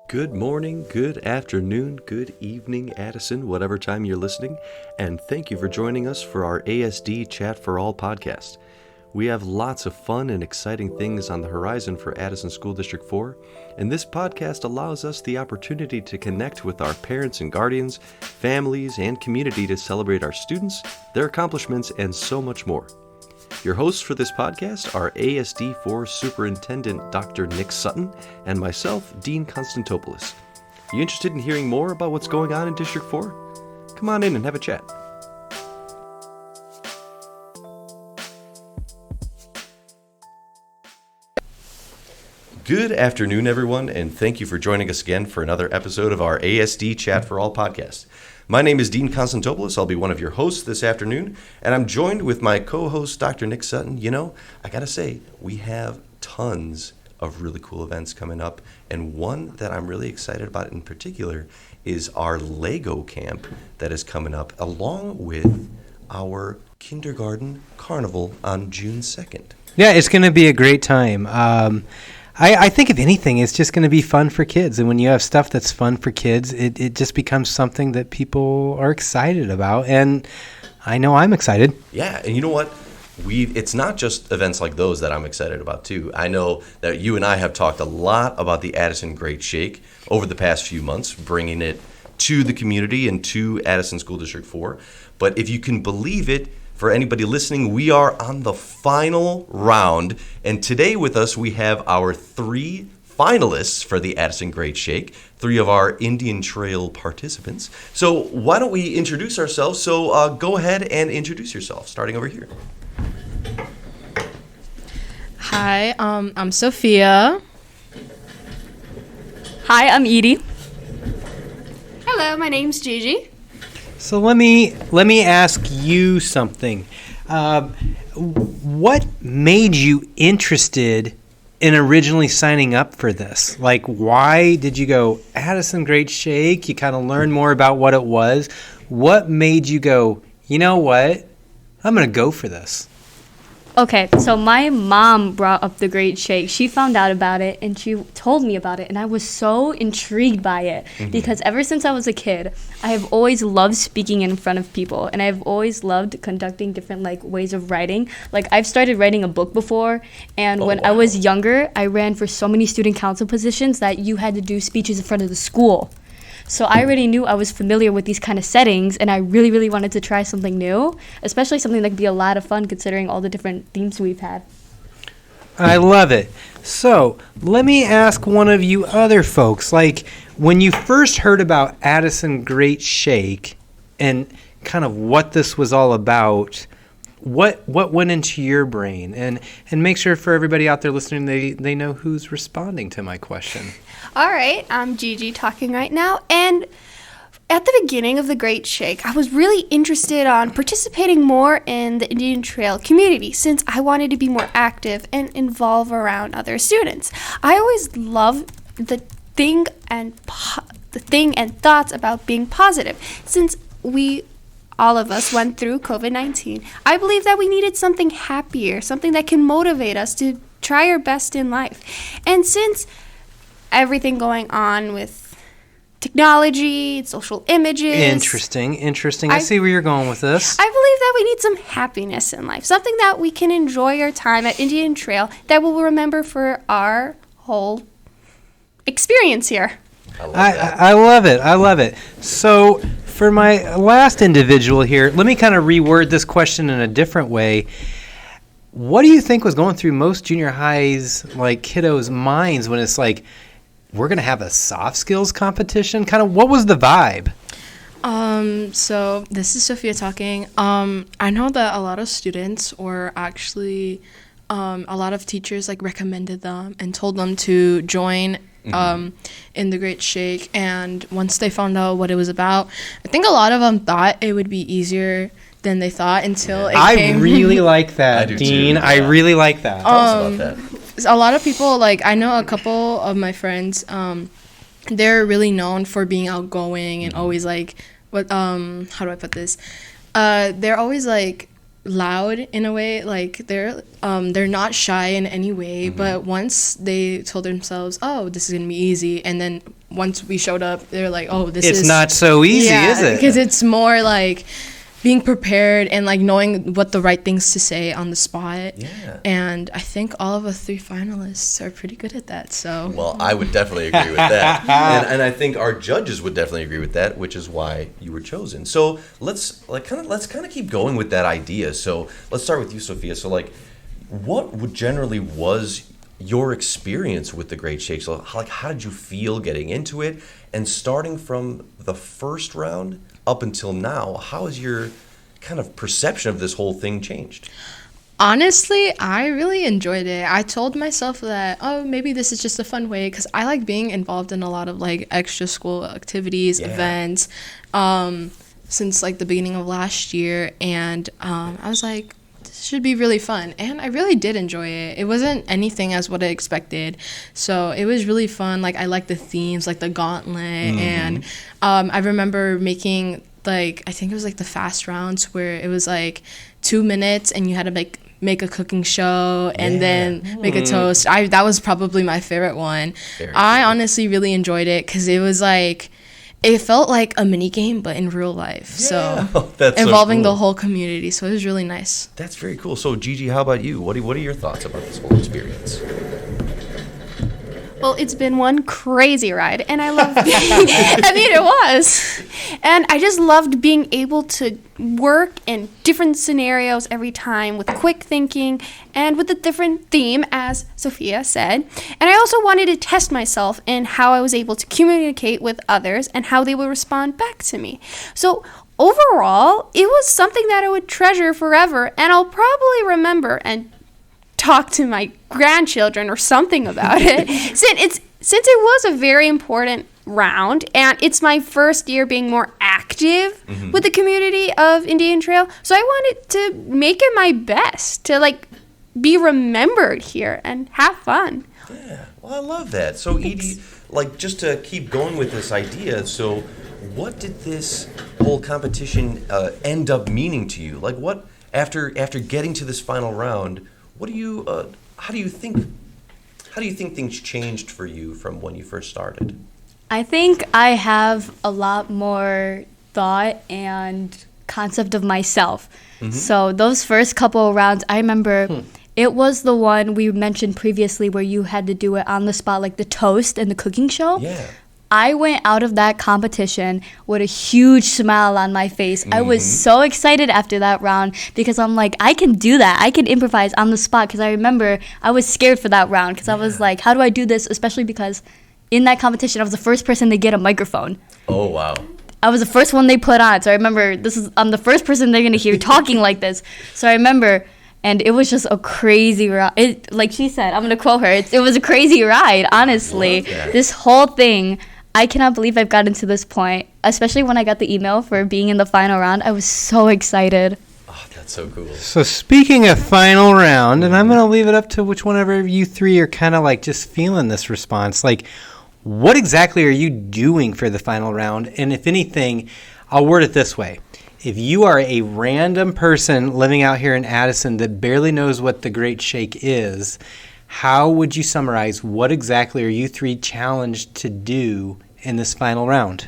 Good morning, good afternoon, good evening, Addison, whatever time you're listening, and thank you for joining us for our ASD Chat for All podcast. We have lots of fun and exciting things on the horizon for Addison School District 4, and this podcast allows us the opportunity to connect with our parents and guardians, families, and community to celebrate our students, their accomplishments, and so much more. Your hosts for this podcast are ASD4 Superintendent Dr. Nick Sutton and myself, Dean Constantopoulos. You interested in hearing more about what's going on in District 4? Come on in and have a chat. Good afternoon, everyone, and thank you for joining us again for another episode of our ASD Chat for All podcast. My name is Dean Constantopoulos. I'll be one of your hosts this afternoon, and I'm joined with my co-host, Dr. Nick Sutton. You know, I gotta say, we have tons of really cool events coming up, and one that I'm really excited about in particular is our Lego camp that is coming up, along with our kindergarten carnival on June 2nd. Yeah, it's going to be a great time. I think, if anything, it's just going to be fun for kids. And when you have stuff that's fun for kids, it just becomes something that people are excited about. And I know I'm excited. Yeah, and you know what? It's not just events like those that I'm excited about, too. I know that you and I have talked a lot about the Addison Great Shake over the past few months, bringing it to the community and to Addison School District 4. But if you can believe it, for anybody listening, we are on the final round, and today with us we have our 3 finalists for the Addison Great Shake, 3 of our Indian Trail participants. So why don't we introduce ourselves? So go ahead and introduce yourself, starting over here. Hi, I'm Sofia. Hi, I'm Edy. Hello, my name's GiGi. So let me ask you something. What made you interested in originally signing up for this? Like, why did you go Addison Great Shake? You kind of learned more about what it was. What made you go, you know what? I'm going to go for this. Okay, so my mom brought up the Great Shake. She found out about it and she told me about it, and I was so intrigued by it because ever since I was a kid, I have always loved speaking in front of people, and I've always loved conducting different ways of writing. Like, I've started writing a book before, and when I was younger, I ran for so many student council positions that you had to do speeches in front of the school. So I already knew I was familiar with these kind of settings, and I really, really wanted to try something new, especially something that could be a lot of fun considering all the different themes we've had. I love it. So let me ask one of you other folks, like, when you first heard about Addison Great Shake and kind of what this was all about, what went into your brain? And make sure for everybody out there listening, they know who's responding to my question. All right, I'm GiGi talking right now, and at the beginning of the Great Shake, I was really interested on participating more in the Indian Trail community since I wanted to be more active and involve around other students. I always love the thing and thoughts about being positive. Since all of us went through COVID-19, I believe that we needed something happier, something that can motivate us to try our best in life. And since everything going on with technology, social images. Interesting. I see where you're going with this. I believe that we need some happiness in life, something that we can enjoy our time at Indian Trail that we'll remember for our whole experience here. I love it. So for my last individual here, let me kind of reword this question in a different way. What do you think was going through most junior highs, kiddos' minds when it's like, we're going to have a soft skills competition? Kind of, what was the vibe? So this is Sofia talking. I know that a lot of students, or actually a lot of teachers, recommended them and told them to join in the Great Shake. And once they found out what it was about, I think a lot of them thought it would be easier than they thought until it came. I really like that, Dean. Too, yeah. I really like that. Tell us about that. A lot of people, I know a couple of my friends, they're really known for being outgoing and always how do I put this? They're always loud in a way. Like they're not shy in any way, but once they told themselves, oh, this is gonna be easy, and then once we showed up, they're like, oh, It's not so easy, is it? Because it's more like being prepared and like knowing what the right things to say on the spot. Yeah. And I think all of us 3 finalists are pretty good at that. So Well, I would definitely agree with that, and I think our judges would definitely agree with that, which is why you were chosen. So let's kind of keep going with that idea. So let's start with you, Sophia. So like, what generally was your experience with the Great Shake? So how did you feel getting into it, and starting from the first round up until now, how has your kind of perception of this whole thing changed? honestly, I really enjoyed it. I told myself that, oh, maybe this is just a fun way, because I like being involved in a lot of like extra school activities, events, since like the beginning of last year. And I was like, this should be really fun. And I really did enjoy it. It wasn't anything as what I expected. So it was really fun. Like I liked the themes, like the gauntlet. And I remember making like, I think it was like the fast rounds where it was like 2 minutes and you had to make a cooking show and then make a toast. That was probably my favorite one. I honestly really enjoyed it because it was like, it felt like a mini game but in real life. So That's involving so cool. the whole community. So it was really nice. That's very cool. So GiGi, how about you? What are your thoughts about this whole experience? Well, it's been one crazy ride, and I love it was. And I just loved being able to work in different scenarios every time with quick thinking and with a different theme, as Sophia said. And I also wanted to test myself in how I was able to communicate with others and how they would respond back to me. So overall, it was something that I would treasure forever, and I'll probably remember and talk to my grandchildren or something about it since it was a very important round, and it's my first year being more active with the community of Indian Trail, so I wanted to make it my best to like be remembered here and have fun. Yeah, well, I love that. So Edie, like just to keep going with this idea, so what did this whole competition end up meaning to you? Like what after getting to this final round, what do you how do you think things changed for you from when you first started? I think I have a lot more thought and concept of myself. So those first couple of rounds, I remember it was the one we mentioned previously where you had to do it on the spot, like the toast and the cooking show. Yeah. I went out of that competition with a huge smile on my face. I was so excited after that round because I'm like, I can do that. I can improvise on the spot, because I remember I was scared for that round because I was like, how do I do this? Especially because in that competition, I was the first person to get a microphone. Oh, wow. I was the first one they put on. So I remember I'm the first person they're going to hear talking like this. So I remember, and it was just a crazy ride. Like she said, I'm going to quote her, it was a crazy ride, honestly. This whole thing, I cannot believe I've gotten to this point, especially when I got the email for being in the final round. I was so excited. Oh, that's so cool. So speaking of final round, and I'm going to leave it up to which one of you three are kind of like just feeling this response. Like, what exactly are you doing for the final round? And if anything, I'll word it this way. If you are a random person living out here in Addison that barely knows what the Great Shake is, how would you summarize what exactly are you three challenged to do in this final round?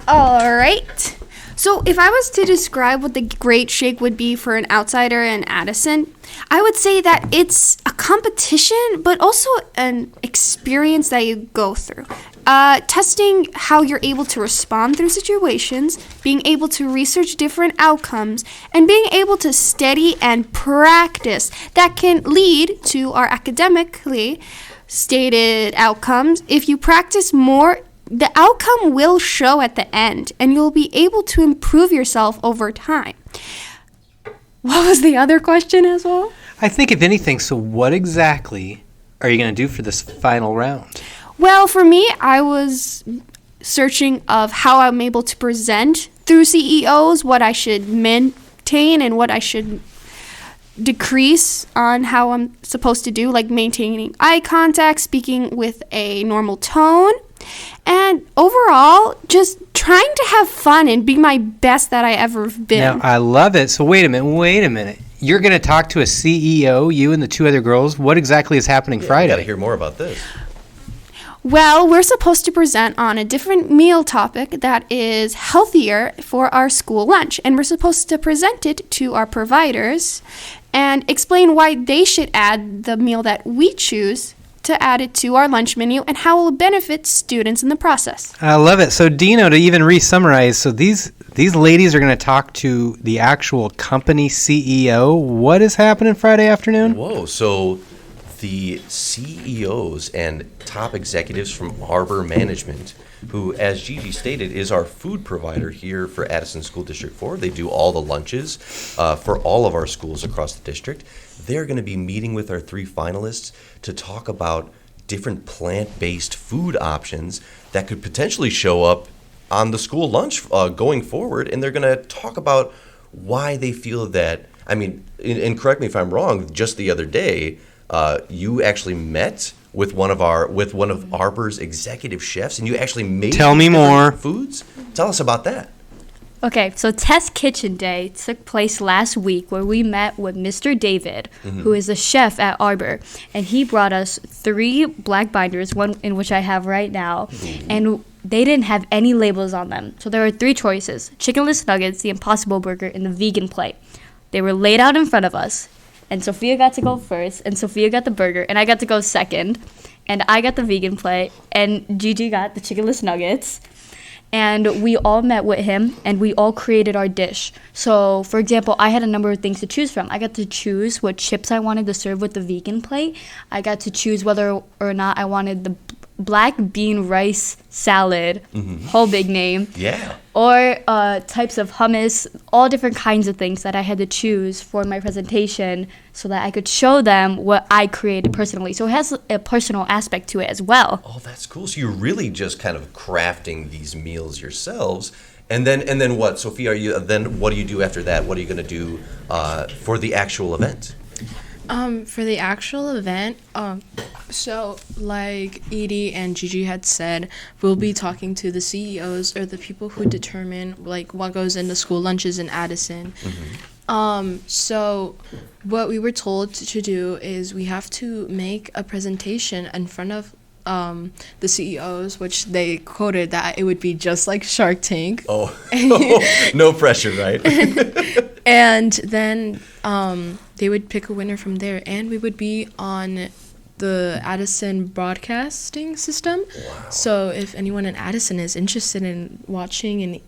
All right. So if I was to describe what the Great Shake would be for an outsider in Addison, I would say that it's a competition, but also an experience that you go through. Testing how you're able to respond through situations, being able to research different outcomes, and being able to study and practice that can lead to our academically stated outcomes. If you practice more, the outcome will show at the end, and you'll be able to improve yourself over time. What was the other question as well? I think if anything, so what exactly are you going to do for this final round? Well, for me, I was searching of how I'm able to present through CEOs, what I should maintain and what I should decrease on how I'm supposed to do, like maintaining eye contact, speaking with a normal tone, And overall, just trying to have fun and be my best that I ever been. Now, I love it. So wait a minute. You're going to talk to a CEO, you and the two other girls. What exactly is happening Friday? I got to hear more about this. Well, we're supposed to present on a different meal topic that is healthier for our school lunch. And we're supposed to present it to our providers and explain why they should add the meal that we choose to add it to our lunch menu and how it will benefit students in the process. I love it. So Dino, to even re-summarize, so these ladies are going to talk to the actual company CEO. What is happening Friday afternoon? Whoa, so the CEOs and top executives from Arbor Management, who, as GiGi stated, is our food provider here for Addison School District 4. They do all the lunches for all of our schools across the district. They're going to be meeting with our 3 finalists to talk about different plant-based food options that could potentially show up on the school lunch going forward. And they're going to talk about why they feel that, I mean, and correct me if I'm wrong, just the other day, you actually met with one of Arbor's executive chefs, and you actually made Tell me more foods. Tell us about that. Okay, so Test Kitchen Day took place last week where we met with Mr. David, who is a chef at Arbor, and he brought us 3 black binders, one in which I have right now, and they didn't have any labels on them. So there were 3 choices: chickenless nuggets, the Impossible Burger, and the vegan plate. They were laid out in front of us, and Sofia got to go first, and Sofia got the burger, and I got to go second, and I got the vegan plate, and GiGi got the chickenless nuggets. And we all met with him, and we all created our dish. So, for example, I had a number of things to choose from. I got to choose what chips I wanted to serve with the vegan plate. I got to choose whether or not I wanted the black bean rice salad, whole big name. Yeah. Or types of hummus, all different kinds of things that I had to choose for my presentation so that I could show them what I created personally. So it has a personal aspect to it as well. Oh, that's cool. So you're really just kind of crafting these meals yourselves. And then what, Sophia? What do you do after that? What are you going to do for the actual event? For the actual event, so like Edie and GiGi had said, we'll be talking to the CEOs or the people who determine like what goes into school lunches in Addison. So what we were told to do is we have to make a presentation in front of the CEOs, which they quoted that it would be just like Shark Tank. Oh, no pressure, right? And then they would pick a winner from there, and we would be on the Addison broadcasting system. Wow. So if anyone in Addison is interested in watching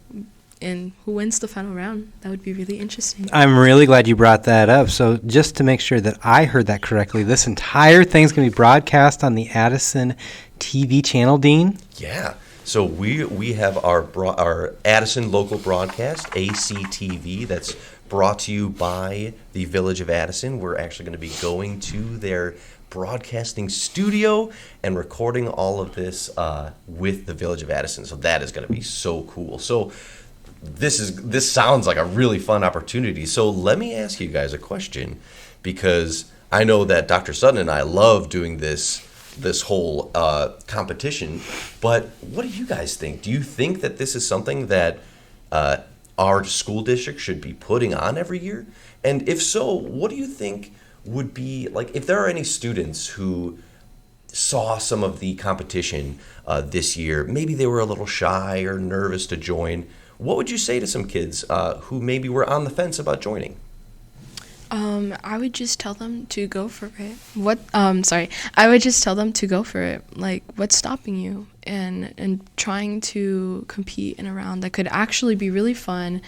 and who wins the final round, that would be really interesting. I'm really glad you brought that up. So just to make sure that I heard that correctly, this entire thing's going to be broadcast on the Addison TV channel, Dean? Yeah. So we have our Addison local broadcast, ACTV, that's brought to you by the Village of Addison. We're actually going to be going to their broadcasting studio and recording all of this with the Village of Addison. So that is going to be so cool. So this sounds like a really fun opportunity. So let me ask you guys a question, because I know that Dr. Sutton and I love doing this whole competition, but what do you guys think? Do you think that this is something that our school district should be putting on every year? And if so, what do you think would be, like, if there are any students who saw some of the competition this year, maybe they were a little shy or nervous to join, what would you say to some kids who maybe were on the fence about joining? I would just tell them to go for it. I would just tell them to go for it. Like, what's stopping you? And trying to compete in a round that could actually be really fun,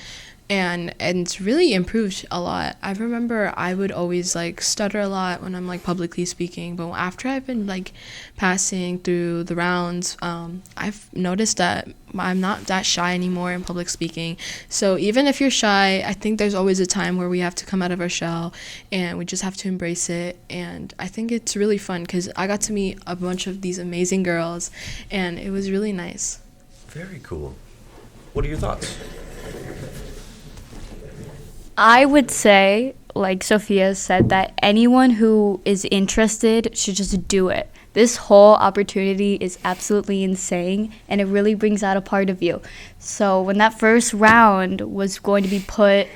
and it's really improved a lot. I remember I would always like stutter a lot when I'm like publicly speaking, but after I've been like passing through the rounds, I've noticed that I'm not that shy anymore in public speaking. So even if you're shy, I think there's always a time where we have to come out of our shell, and we just have to embrace it. And I think it's really fun because I got to meet a bunch of these amazing girls, and it was really nice. Very cool. What are your thoughts? I would say, like Sophia said, that anyone who is interested should just do it. This whole opportunity is absolutely insane, and it really brings out a part of you. So when that first round was going to be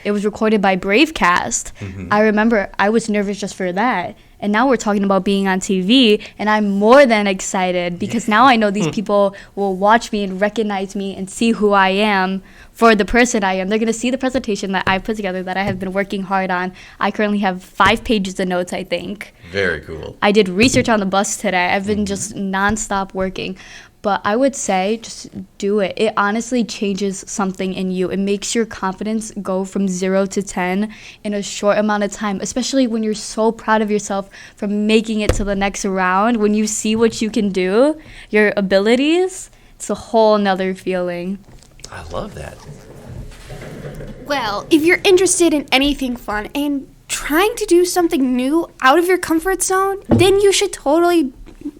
it was recorded by Bravecast. I remember I was nervous just for that. And now we're talking about being on TV, and I'm more than excited because now I know these people will watch me and recognize me and see who I am for the person I am. They're going to see the presentation that I put together that I have been working hard on. I currently have 5 pages of notes, I think. Very cool. I did research on the bus today. I've been just nonstop working. But I would say just do it. It honestly changes something in you. It makes your confidence go from 0 to 10 in a short amount of time, especially when you're so proud of yourself for making it to the next round. When you see what you can do, your abilities, it's a whole nother feeling. I love that. Well, if you're interested in anything fun and trying to do something new out of your comfort zone, then you should totally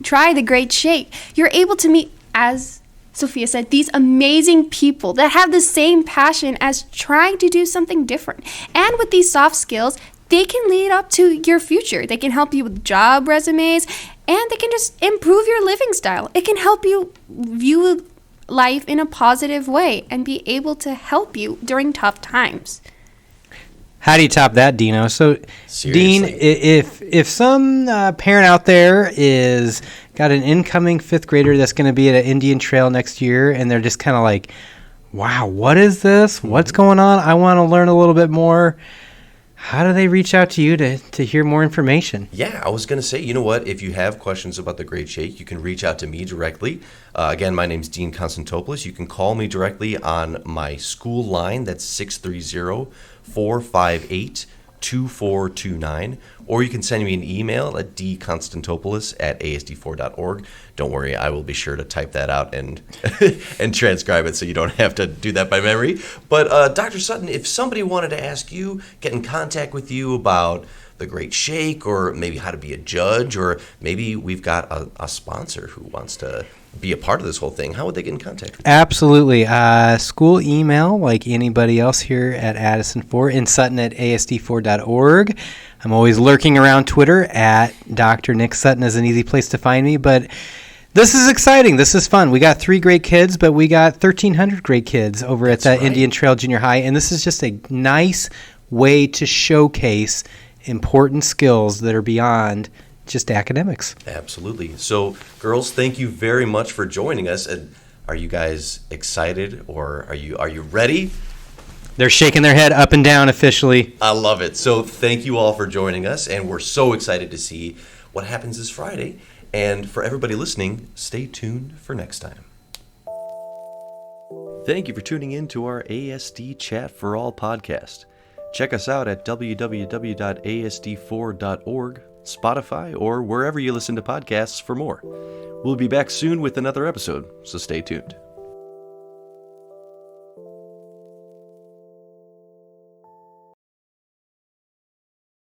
try the Great Shake. You're able to meet, as Sophia said, these amazing people that have the same passion as trying to do something different. And with these soft skills, they can lead up to your future. They can help you with job resumes, and they can just improve your living style. It can help you view life in a positive way and be able to help you during tough times. How do you top that, Dino? So, Seriously. Dean, if some parent out there is got an incoming 5th grader that's going to be at an Indian Trail next year, and they're just kind of like, wow, what is this? What's going on? I want to learn a little bit more. How do they reach out to you to hear more information? Yeah, I was going to say, you know what? If you have questions about the Great Shake, you can reach out to me directly. Again, my name's Dean Constantopoulos. You can call me directly on my school line. That's 630-458-2429. Or you can send me an email at dconstantopoulos@asd4.org. Don't worry, I will be sure to type that out and and transcribe it so you don't have to do that by memory. But Dr. Sutton, if somebody wanted to ask you, get in contact with you about the Great Shake, or maybe how to be a judge, or maybe we've got a sponsor who wants to be a part of this whole thing, how would they get in contact with you? Absolutely. School email, like anybody else here at Addison 4, and Sutton at asd4.org. I'm always lurking around Twitter at Dr. Nick Sutton is an easy place to find me, but this is exciting. This is fun. We got 3 great kids, but we got 1,300 great kids over at the Indian Trail Junior High, and this is just a nice way to showcase important skills that are beyond just academics. Absolutely. So, girls, thank you very much for joining us. And are you guys excited, or are you ready? They're shaking their head up and down officially. I love it. So thank you all for joining us, and we're so excited to see what happens this Friday. And for everybody listening, stay tuned for next time. Thank you for tuning in to our ASD Chat for All podcast. Check us out at www.asd4.org, Spotify, or wherever you listen to podcasts for more. We'll be back soon with another episode, so stay tuned.